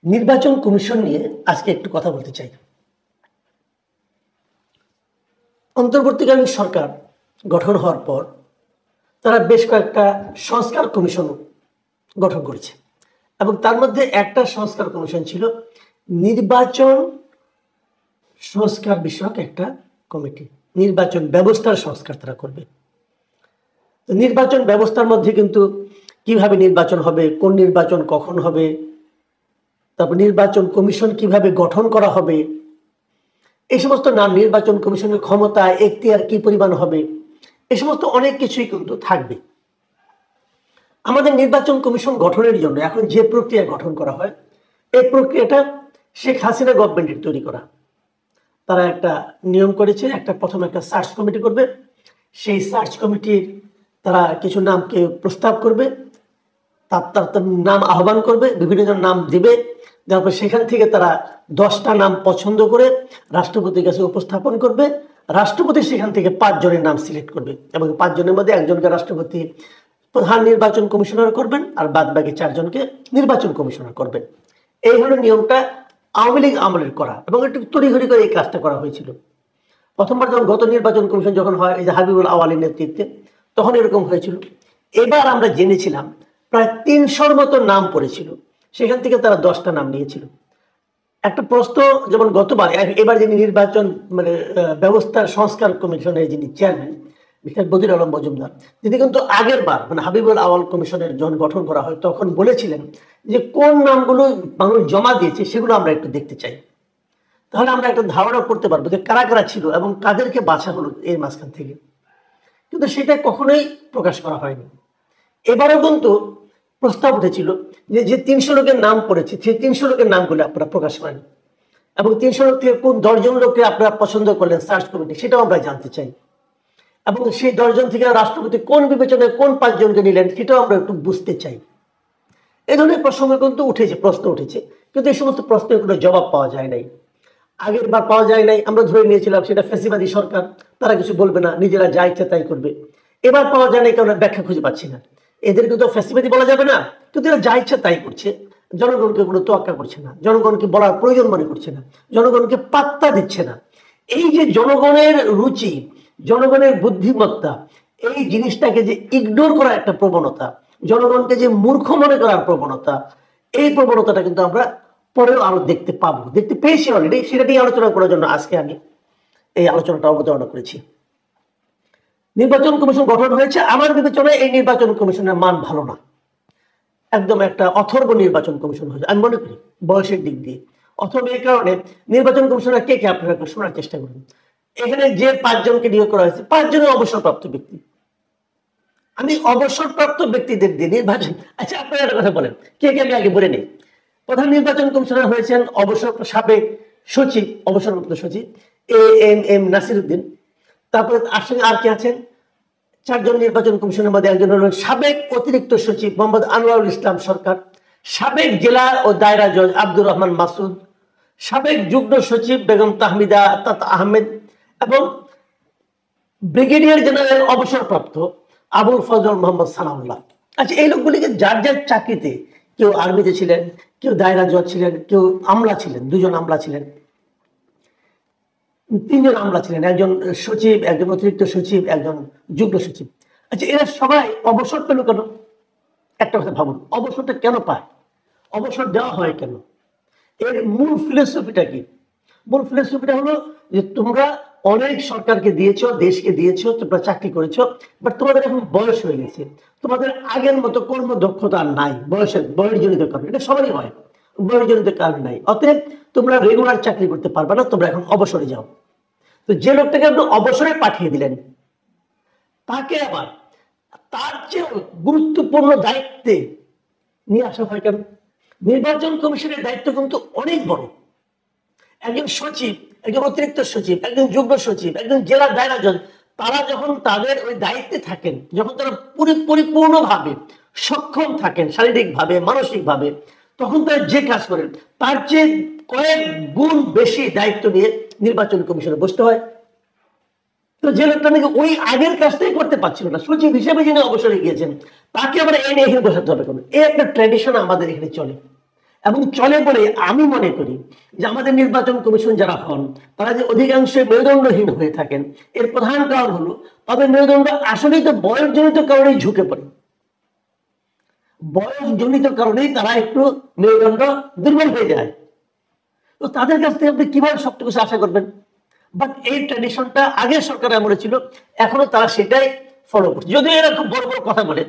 নির্বাচন কমিশন নিয়ে আজকে একটু কথা বলতে চাই। অন্তর্বর্তীকালীন সরকার গঠন হওয়ার পর তারা বেশ কয়েকটা সংস্কার কমিশন গঠন করেছে এবং তার মধ্যে একটা সংস্কার কমিশন ছিল নির্বাচন সংস্কার বিষয়ক একটা কমিটি। নির্বাচন ব্যবস্থার সংস্কার তারা করবে। তো নির্বাচন ব্যবস্থার মধ্যে কিন্তু কিভাবে নির্বাচন হবে, কোন নির্বাচন কখন হবে, তারপর নির্বাচন কমিশন কিভাবে গঠন করা হবে, এই সমস্ত নাম, নির্বাচন কমিশনের ক্ষমতা এখতিয়ার কি পরিমাণ হবে, এই সমস্ত অনেক কিছুই কিন্তু থাকবে। আমাদের নির্বাচন কমিশন গঠনের জন্য এখন যে প্রক্রিয়া গঠন করা হয়, এই প্রক্রিয়াটা শেখ হাসিনা গভর্নমেন্টের তৈরি করা। তারা একটা নিয়ম করেছে, প্রথমে একটা সার্চ কমিটি করবে। সেই সার্চ কমিটির তারা কিছু নামকে প্রস্তাব করবে, তার নাম আহ্বান করবে, বিভিন্ন জন নাম দিবে। তারপর সেখান থেকে তারা 10টা নাম পছন্দ করে রাষ্ট্রপতির কাছে উপস্থাপন করবে। রাষ্ট্রপতি সেখান থেকে 5 জনের নাম সিলেক্ট করবে এবং 5 জনের মধ্যে একজনকে রাষ্ট্রপতি প্রধান নির্বাচন কমিশনার করবেন আর বাদ বাকি 4 জনকে নির্বাচন কমিশনার করবেন। এই হলো নিয়মটা আওয়ামী লীগ আমলের করা এবং একটু তড়িঘড়ি করে এই কাজটা করা হয়েছিল। প্রথমবার যখন গত নির্বাচন কমিশন যখন হয়, এই যে হাবিবুল আওয়ালের নেতৃত্বে, তখন এরকম হয়েছিল। এবার আমরা জেনেছিলাম প্রায় 300-র মতো নাম পড়েছিল, সেখান থেকে তারা 10টা নাম নিয়েছিল। একটা প্রশ্ন, যেমন গতবার, এবার যিনি নির্বাচন ব্যবস্থার সংস্কার কমিশনের যিনি চেয়ারম্যান মিস্টার বদির আলম মজুমদার, তিনি কিন্তু আগের বার হাবিবুল আওয়াল কমিশনের যখন গঠন করা হয় তখন বলেছিলেন যে কোন নামগুলো মানুষ জমা দিয়েছে সেগুলো আমরা একটু দেখতে চাই, তাহলে আমরা একটা ধারণা করতে পারবো যে কারা কারা ছিল এবং কাদেরকে বাছা হলো এর মাঝখান থেকে। কিন্তু সেটা কখনোই প্রকাশ করা হয়নি। এবারও কিন্তু প্রস্তাব উঠেছিল যে 300 লোকের নাম পড়েছে, সেই 300 লোকের নামগুলো আপনারা প্রকাশ করেন এবং 300 লোক থেকে কোন 10 জন লোককে আপনারা পছন্দ করলেন সার্চ কমিটি, সেটাও আমরা জানতে চাই। এবং সেই 10 জন থেকে রাষ্ট্রপতি কোন বিবেচনায় কোন 5 জনকে নিলেন সেটাও আমরা একটু বুঝতে চাই। এই ধরনের প্রসঙ্গ কিন্তু প্রশ্ন উঠেছে, কিন্তু এই সমস্ত প্রশ্নের কোনো জবাব পাওয়া যায় নাই। আগের বার পাওয়া যায় নাই, আমরা ধরে নিয়েছিলাম সেটা ফ্যাসিবাদী সরকার, তারা কিছু বলবে না, নিজেরা যা ইচ্ছা তাই করবে। এবার পাওয়া যায় নাই, কারণ ব্যাখ্যা খুঁজে পাচ্ছি না। এদেরকে তো ফ্যাসিবাদী বলা যাবে না, কিন্তু এরা যা ইচ্ছা তাই করছে, জনগণকে কোনো তোয়াক্কা করছে না, জনগণকে বলার প্রয়োজন মনে করছে না, জনগণকে পাত্তা দিচ্ছে না। এই যে জনগণের রুচি, জনগণের বুদ্ধিমত্তা, এই জিনিসটাকে যে ইগনোর করার একটা প্রবণতা, জনগণকে যে মূর্খ মনে করার প্রবণতা, এই প্রবণতাটা কিন্তু আমরা পরেও আরো দেখতে পেয়েছি অলরেডি। সেটা নিয়ে আলোচনা করার জন্য আজকে আমি এই আলোচনাটা অবতারণা করেছি। নির্বাচন কমিশন গঠন হয়েছে, আমার বিবেচনায় এই নির্বাচন কমিশনের মান ভালো না, একদম একটা অথর্ব নির্বাচন কমিশন হয়েছে আমি মনে করি বয়সের দিক দিয়ে। অথর্ব এই কারণে, নির্বাচন কমিশনার কে আপনারা শোনার চেষ্টা করুন। এখানে যে 5 জনকে নিয়োগ করা হয়েছে, 5 জনই অবসরপ্রাপ্ত ব্যক্তি। আমি অবসরপ্রাপ্ত ব্যক্তিদের দিয়ে নির্বাচন, আচ্ছা আপনারা একটা কথা বলেন, কে আমি আগে বলে নেই। প্রধান নির্বাচন কমিশনার হয়েছেন সাবেক সচিব, অবসরপ্রাপ্ত সচিব এম নাসির উদ্দিন। তারপরে আর কে আছেন? 4 জন নির্বাচন কমিশনের মধ্যে একজন হলেন সাবেক অতিরিক্ত সচিব মোহাম্মদ আনোয়ারুল ইসলাম সরকার, সাবেক জেলা ও দায়রা জজ আব্দুর রহমান মাসুদ, সাবেক যুগ্ম সচিব বেগম তাহমিদা আহমেদ এবং ব্রিগেডিয়ার জেনারেল অবসরপ্রাপ্ত আবুল ফজল মোহাম্মদ সানাউল্লাহ। আচ্ছা, এই লোকগুলিকে যার যার চাকরিতে, কেউ আর্মিতে ছিলেন, কেউ দায়রা জজ ছিলেন, কেউ আমলা ছিলেন, 2 জন আমলা ছিলেন, 3 জন আমলা ছিলেন, একজন সচিব, একজন অতিরিক্ত সচিব, একজন যুগ্ম সচিব। আচ্ছা, এরা সবাই অবসর পেল কেন? একটা কথা ভাবুন, অবসরটা কেন পায়, অবসর দেওয়া হয় কেন? এর মূল ফিলোসফিটা কি? মূল ফিলোসফিটা হলো যে তোমরা অনেক সরকারকে দিয়েছো, দেশকে দিয়েছো, তোমরা চাকরি করেছো, বাট তোমাদের এখন বয়স হয়ে গেছে, তোমাদের আগের মতো কর্মদক্ষতা আর নাই, বয়সজনিত কারণে, এটা সবারই হয়, বয়সজনিত কারণ নাই, অতএব তোমরা রেগুলার চাকরি করতে পারবে না, তোমরা এখন অবসরে যাও। তো যে লোকটাকে আপনি অবসরে পাঠিয়ে দিলেন, তাকে আবার তার চেয়ে গুরুত্বপূর্ণ দায়িত্বে নিয়ে আসা হয় কেন? নির্বাচন কমিশনের দায়িত্ব কিন্তু অনেক বড়। একজন সচিব, একজন অতিরিক্ত সচিব, একজন যুগ্ম সচিব, একজন জেলা দায়রা জজ, তারা যখন তাদের ওই দায়িত্বে থাকেন, যখন তারা পরিপূর্ণভাবে সক্ষম থাকেন শারীরিকভাবে, মানসিকভাবে, তখন তারা যে কাজ করেন তার চেয়ে কয়েক গুণ বেশি দায়িত্ব নিয়ে নির্বাচন কমিশনে বসতে হয়। তো যে লোকটা নাকি ওই আগের কাজটাই করতে পারছিল না, সচিব হিসেবে যিনি অবসরে গিয়েছেন, তাকে আবার এনে এখানে বসাতে হবে কেন? এই একটা ট্র্যাডিশন আমাদের এখানে চলে। এবং চলে বলে আমি মনে করি যে আমাদের নির্বাচন কমিশন যারা হন তারা যে অধিকাংশ মেরুদণ্ডহীন হয়ে থাকেন, এর প্রধান কারণ হলো তাদের মেরুদণ্ড আসলেই তো বয়সজনিত কারণেই ঝুঁকে পড়ে। বয়সজনিত কারণেই তারা একটু মেরুদণ্ড দুর্বল হয়ে যায়। তো তাদের কাছ থেকে আপনি কিভাবে সবটুকু আশা করবেন? বাট এই ট্র্যাডিশনটা আগের সরকার আমলে ছিল, এখনো তারা সেটাই ফলো করছে। যদিও এরা খুব বড় বড় কথা বলে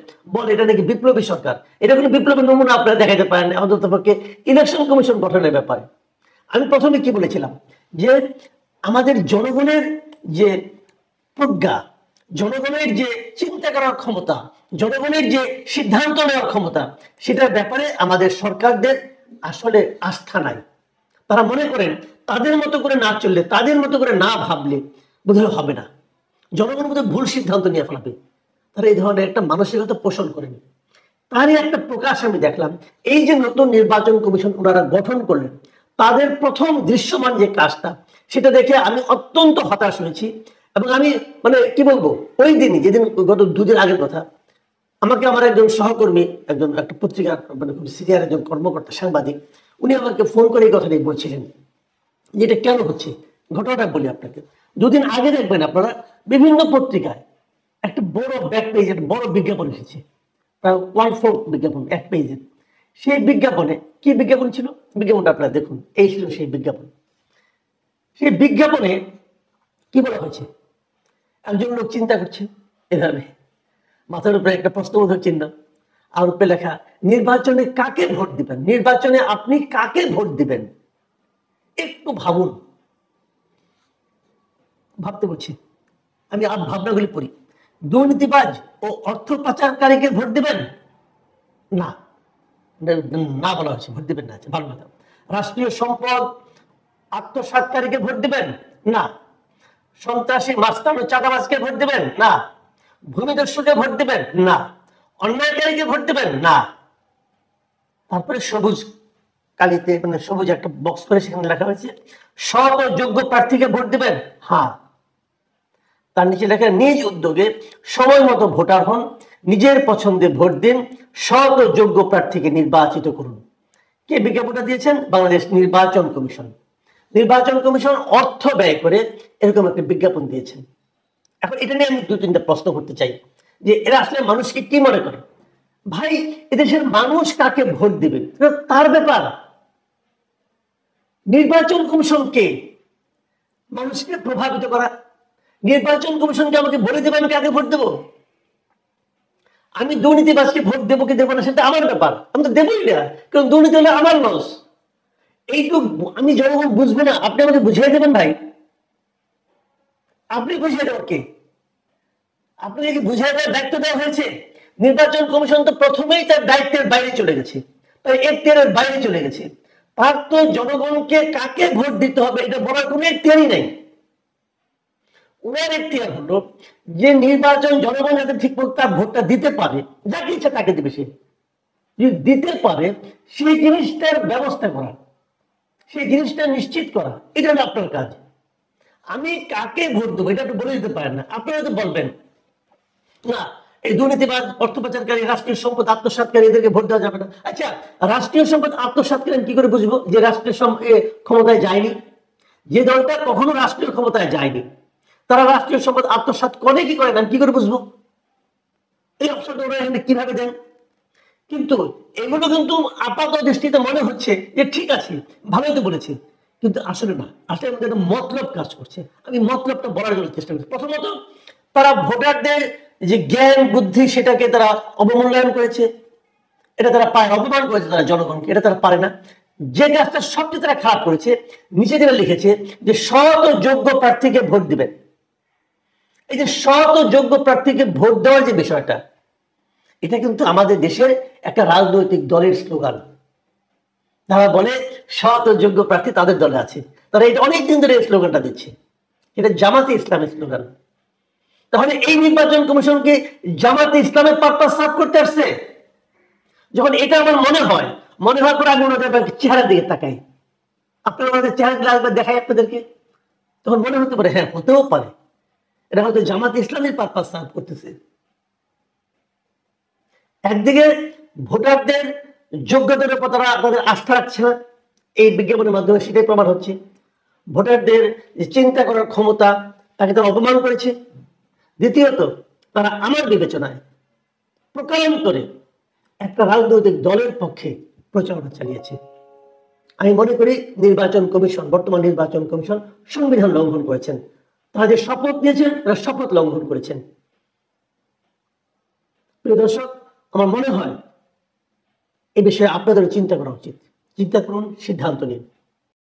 এটা নাকি বিপ্লবী সরকার, এটা কোনো বিপ্লবের নমুনা আপনারা দেখাতে পারেন অন্ততপক্ষে ইলেকশন কমিশন গঠনের ব্যাপারে। আমি প্রথমে কি বলেছিলাম যে আমাদের জনগণের যে প্রজ্ঞা, জনগণের যে চিন্তা করার ক্ষমতা, জনগণের যে সিদ্ধান্ত নেওয়ার ক্ষমতা, সেটার ব্যাপারে আমাদের সরকারদের আসলে আস্থা নাই। তারা মনে করেন তাদের মতো করে না চললে, তাদের মতো করে না ভাবলে বোধহয় হবে না, জনগণ বোধহয় ভুল সিদ্ধান্ত নিয়ে ফেলাবে। তারা এই ধরনের একটা মানসিকতা পোষণ করেন। তারই একটা প্রকাশ আমি দেখলাম, এই যে নতুন নির্বাচন কমিশন ওনারা গঠন করলেন, তাদের প্রথম দৃশ্যমান যে কাজটা, সেটা দেখে আমি অত্যন্ত হতাশ হয়েছি। এবং আমি মানে কি বলবো, ওই দিনই, যেদিন গত দুদিন আগের কথা, আমাকে আমার একজন সহকর্মী, একটা পত্রিকার মানে সিনিয়র একজন কর্মকর্তা, সাংবাদিক, উনি আমাকে ফোন করে এই কথাটাই বলছিলেন যে এটা কেন হচ্ছে। ঘটনাটা বলি আপনাকে। দুদিন আগে দেখবেন আপনারা বিভিন্ন পত্রিকায় একটা বড় ব্যাক পেজ, একটা বড় বিজ্ঞাপন এসেছে, প্রায় 1/4 বিজ্ঞাপন, এক পেজের। সেই বিজ্ঞাপনে কি বিজ্ঞাপন ছিল, বিজ্ঞাপনটা আপনারা দেখুন, এই ছিল সেই বিজ্ঞাপন। সেই বিজ্ঞাপনে কি বলা হয়েছে, একজন লোক চিন্তা করছে এভাবে, মাথার উপরে একটা প্রশ্নবোধক চিহ্ন, আর উপরে লেখা নির্বাচনে কাকে ভোট দিবেন, নির্বাচনে আপনি কাকে ভোট দিবেন, একটু ভাবুন। ভাবতে বলছি, আমি ভাবনাগুলি পড়ি। দুর্নীতিবাজ ও অর্থ পাচারকারীকে ভোট দিবেন না, না বলা হয়েছে, ভোট দিবেন না, ভালো কথা। রাষ্ট্রীয় সম্পদ আত্মসাৎকারীকে ভোট দিবেন না, সন্ত্রাসী মাস্তান ও চাঁদাবাজকে ভোট দিবেন না, ভূমিদস্যুকে ভোট দিবেন না, অন্যায়কারীকে ভোট দিবেন না। তারপরে সবুজ কালিতে, মানে সবুজ একটা বক্স করে সেখানে লেখা হয়েছে সৎ ও যোগ্য প্রার্থীকে ভোট দিবেন হ্যাঁ। তার নিচে লেখা নিজ উদ্যোগে সময় মতো ভোটার হন, নিজের পছন্দে ভোট দিন, সৎ ও যোগ্য প্রার্থীকে নির্বাচিত করুন। কে বিজ্ঞাপনটা দিয়েছেন? বাংলাদেশ নির্বাচন কমিশন। নির্বাচন কমিশন অর্থ ব্যয় করে এরকম একটা বিজ্ঞাপন দিয়েছেন। এখন এটা নিয়ে আমি 2-3টা প্রশ্ন করতে চাই যে এরা আসলে মানুষকে কি মনে করে। ভাই, এদেশের মানুষ কাকে ভোট দিবে তার ব্যাপার। নির্বাচন কমিশনকে মানুষকে প্রভাবিত করা, নির্বাচন কমিশনকে আমাকে বলে দেবে আমি কাকে ভোট দেবো। আমি দুর্নীতিবাজকে ভোট দেবো কি দেবো না সেটা আমার ব্যাপার, আমি তো দেবই না, কারণ দুর্নীতি হলে আমার লস। এইটুকু আমি জনগণ বুঝবে না, আপনি আমাকে বুঝিয়ে দেবেন ভাই, আপনি বুঝিয়ে দেবেন কে? আপনাকে বুঝিয়ে দেওয়ার দায়িত্ব দেওয়া হয়েছে। নির্বাচন কমিশন তো প্রথমেই তার দায়িত্বের বাইরে চলে গেছে, তাই এখতিয়ারের বাইরে চলে গেছে। তার তো জনগণকে কাকে ভোট দিতে হবে এটা বলার কোনো এখতিয়ারই নেই। ওনার এখতিয়ার হলো যে নির্বাচন জনগণ যাতে ঠিক মতো তার ভোটটা দিতে পারে, যাকে ইচ্ছা তাকে দেবে, সে যদি দিতে পারে সেই জিনিসটার ব্যবস্থা করা, সেই জিনিসটা নিশ্চিত করা, এটা হলো আপনার কাজ। আমি কাকে ভোট দেবো এটা তো বলে দিতে পারেন না। আপনারা তো বলবেন না এই দুর্নীতিবাজ, অর্থ পাচারকারী, রাষ্ট্রীয় সম্পদ আত্মসাৎকারী, এদেরকে ভোট দেওয়া যাবে না। আচ্ছা, রাষ্ট্রীয় সম্পদ আত্মসাৎকারী কি করে বুঝবো যে রাষ্ট্রীয় ক্ষমতায় যায়নি? যে দলটা কখনো রাষ্ট্রীয় ক্ষমতায় যায়নি তারা রাষ্ট্রীয় সম্পদ আত্মসাৎ করে কি করে না কি করে বুঝবো? এই অপশনটা ওরা এখানে কিভাবে দেন? কিন্তু এগুলো কিন্তু আপাত দৃষ্টিতে মনে হচ্ছে যে ঠিক আছে, ভালোই তো বলেছে, কিন্তু আসলে না, আসলে আমাদের একটা মতলব কাজ করছে। আমি মতলবটা বলার জন্য চেষ্টা করছি। প্রথমত, তারা ভোটারদের যে জ্ঞান বুদ্ধি সেটাকে তারা অবমূল্যায়ন করেছে, এটা তারা পায়, অপমান করেছে তারা জনগণকে, এটা তারা পারে না। যে কাজটা সবচেয়ে তারা খারাপ করেছে, নিচে যারা লিখেছে যে সৎ ও যোগ্য প্রার্থীকে ভোট দিবেন। এই যে সৎ ও যোগ্য প্রার্থীকে ভোট দেওয়ার যে বিষয়টা, এটা কিন্তু আমাদের দেশের একটা রাজনৈতিক দলের স্লোগান। তারা বলে সৎ ও যোগ্য প্রার্থী তাদের দলে আছে, তারা এটা অনেকদিন ধরে এই স্লোগানটা দিচ্ছে। এটা জামাতে ইসলামের স্লোগান। তাহলে এই নির্বাচন কমিশনকে জামাতে ইসলামের পারপাস সার্ভ করতে আসছে। যখন এটা আমার মনে হয় পরে আমি ওনাদের চেহারার দিকে তাকাই, আপনারা ওনাদের চেহারা একবার দেখাই আপনাদেরকে, তখন মনে হতে পারে হ্যাঁ, হতেও পারে এটা হয়তো জামাতে ইসলামের পারপাস সার্ভ করতেছে। একদিকে ভোটারদের যোগ্যতার উপর তারা তাদের আস্থা রাখছে না, এই বিজ্ঞাপনের মাধ্যমে সেটাই প্রমাণ হচ্ছে। ভোটারদের যে চিন্তা করার ক্ষমতা, তাকে তারা অপমান করেছে। দ্বিতীয়ত, তারা আমার বিবেচনায় প্রকারান্তরে একটা রাজনৈতিক দলের পক্ষে প্রচারণা চালিয়েছে। আমি মনে করি নির্বাচন কমিশন, বর্তমান নির্বাচন কমিশন সংবিধান লঙ্ঘন করেছেন। তারা যে শপথ নিয়েছেন, তারা শপথ লঙ্ঘন করেছেন। প্রিয় দর্শক, আমার মনে হয় এ বিষয়ে আপনাদের চিন্তা করা উচিত। চিন্তা করুন, সিদ্ধান্ত নিন।